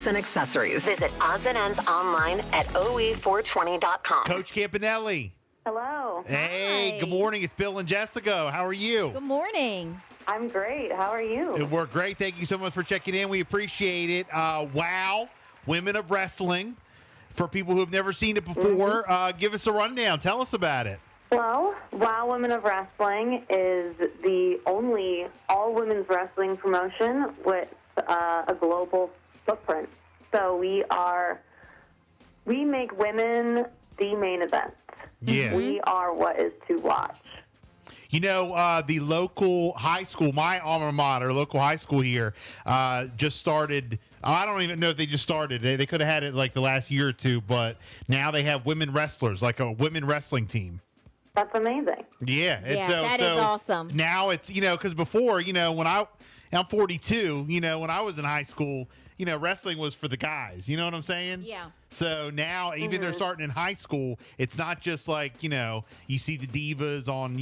parts and accessories. Visit odds and ends online at OE420.com. Coach Campanelli. Hello. Hey, Hi. good morning. It's Bill and Jessica. How are you? Good morning. I'm great. How are you? We're great. Thank you so much for checking in. We appreciate it. Wow, Women of Wrestling. For people who have never seen it before, give us a rundown. Tell us about it. Well, WOW Women of Wrestling is the only all-women's wrestling promotion with a global footprint. So we make women the main event. Yeah. We are what is to watch. You know, the local high school, my alma mater, local high school here, just started. I don't even know if they just started. They could have had it like the last year or two, but now they have women wrestlers, like a women wrestling team. That's amazing. Yeah. That is awesome. Now it's, because before, when I'm 42, when I was in high school, wrestling was for the guys. You know what I'm saying? Yeah. So now, even they're starting in high school, it's not just like, you see the divas on,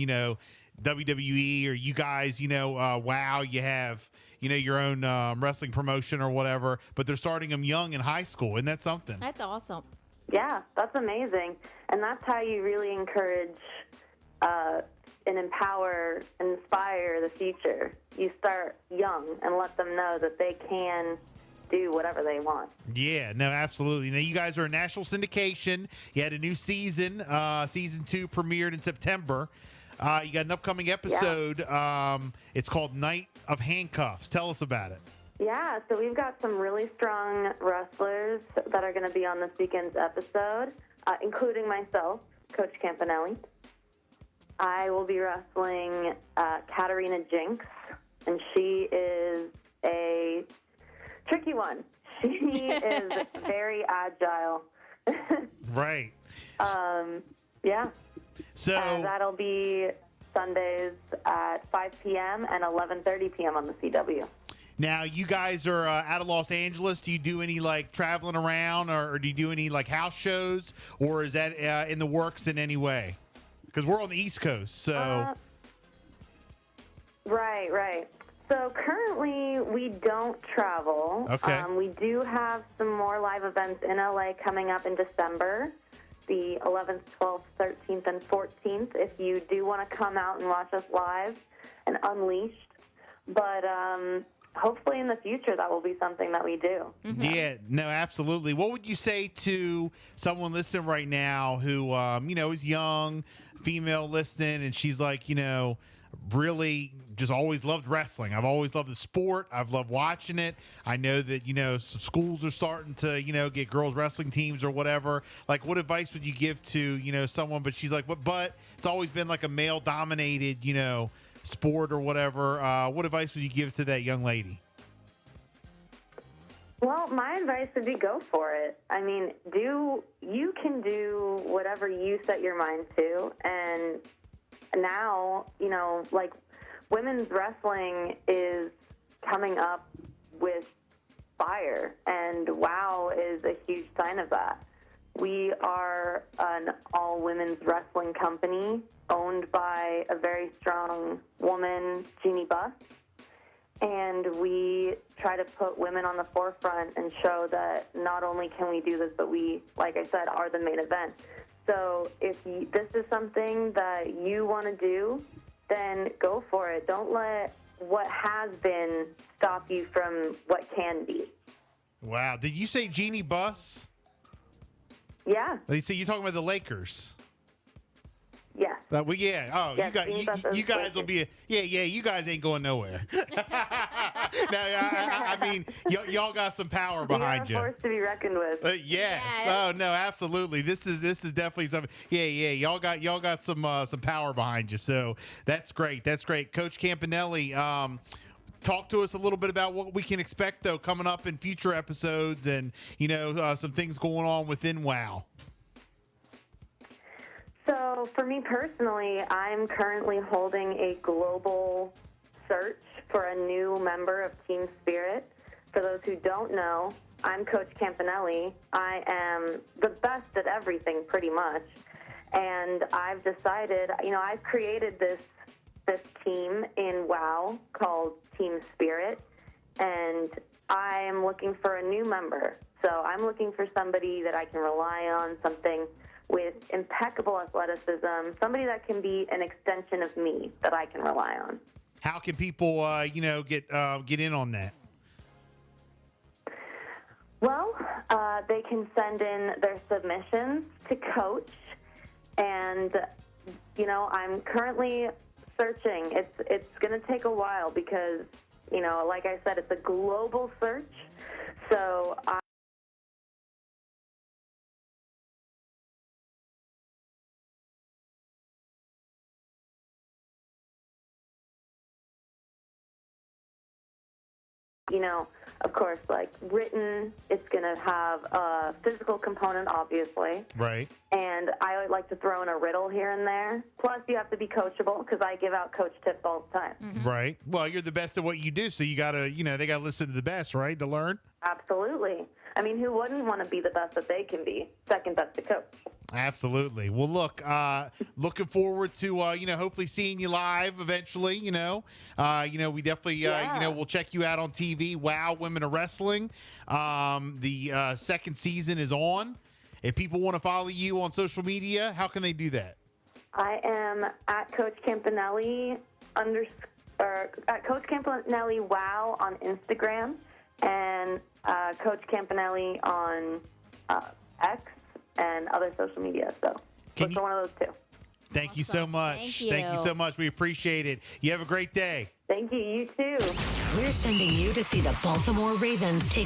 WWE or you guys, WOW, you have, your own wrestling promotion or whatever, but they're starting them young in high school. Isn't that something? That's awesome. Yeah, that's amazing. And that's how you really encourage and empower and inspire the future. You start young and let them know that they can do whatever they want. Yeah, no, absolutely. Now, you guys are a national syndication. You had a new season. Season 2 premiered in September. You got an upcoming episode. Yeah. It's called Night of Handcuffs. Tell us about it. Yeah, so we've got some really strong wrestlers that are going to be on this weekend's episode, including myself, Coach Campanelli. I will be wrestling Katarina Jinx, and she is a tricky one. She is very agile. Right. Yeah. So that'll be Sundays at 5 p.m. and 11:30 p.m. on the CW. now you guys are out of Los Angeles. Do you do any like traveling around, or do you do any like house shows, or is that in the works in any way? Because we're on the East Coast, so. Right. So currently we don't travel. Okay. We do have some more live events in LA coming up in December, the 11th, 12th, 13th, and 14th, if you do want to come out and watch us live and Unleashed. But hopefully in the future that will be something that we do. Mm-hmm. Yeah, no, absolutely. What would you say to someone listening right now who, is young, female listening, and she's like, really just always loved wrestling. I've always loved the sport. I've loved watching it. I know that, some schools are starting to, get girls wrestling teams or whatever. Like, what advice would you give to, someone, but she's like, but it's always been like a male dominated, sport or whatever. What advice would you give to that young lady? Well, my advice would be go for it. I mean, you can do whatever you set your mind to, and now, like women's wrestling is coming up with fire, and WOW is a huge sign of that. We are an all-women's wrestling company owned by a very strong woman, Jeannie Buss, and we try to put women on the forefront and show that not only can we do this, but we, like I said, are the main event. So if this is something that you want to do, then go for it. Don't let what has been stop you from what can be. Wow. Did you say Jeannie Buss? Yeah. So you're talking about the Lakers? Yes. Well, yeah. Oh, Yes, you guys will be. You guys ain't going nowhere. No, I mean, y'all got some power behind you. You're a force to be reckoned with. Yes. Yes. Oh no, absolutely. This is definitely something. Yeah. Y'all got some power behind you. So that's great. That's great, Coach Campanelli. Talk to us a little bit about what we can expect though coming up in future episodes, and some things going on within WOW. So for me personally, I'm currently holding a global search for a new member of Team Spirit. For those who don't know, I'm Coach Campanelli. I am the best at everything pretty much. And I've decided, I've created this team in WOW called Team Spirit. And I am looking for a new member. So I'm looking for somebody that I can rely on, something with impeccable athleticism, somebody that can be an extension of me that I can rely on. How can people, get in on that? Well, they can send in their submissions to Coach, and I'm currently searching. It's going to take a while because like I said, it's a global search. So of course, like written, it's going to have a physical component, obviously. Right. And I would like to throw in a riddle here and there. Plus, you have to be coachable because I give out coach tips all the time. Mm-hmm. Right. Well, you're the best at what you do, so you got to, they got to listen to the best, right, to learn? Absolutely. I mean, who wouldn't want to be the best that they can be? Second best to coach. Absolutely. Well, look, looking forward to, hopefully seeing you live eventually, we definitely, we'll check you out on TV. Wow, Women of Wrestling. The second season is on. If people want to follow you on social media, how can they do that? I am at Coach Campanelli at Coach Campanelli Wow on Instagram and Coach Campanelli on X and other social media. So look for one of those two. Thank you so much. Thank you so much. We appreciate it. You have a great day. Thank you. You too. We're sending you to see the Baltimore Ravens take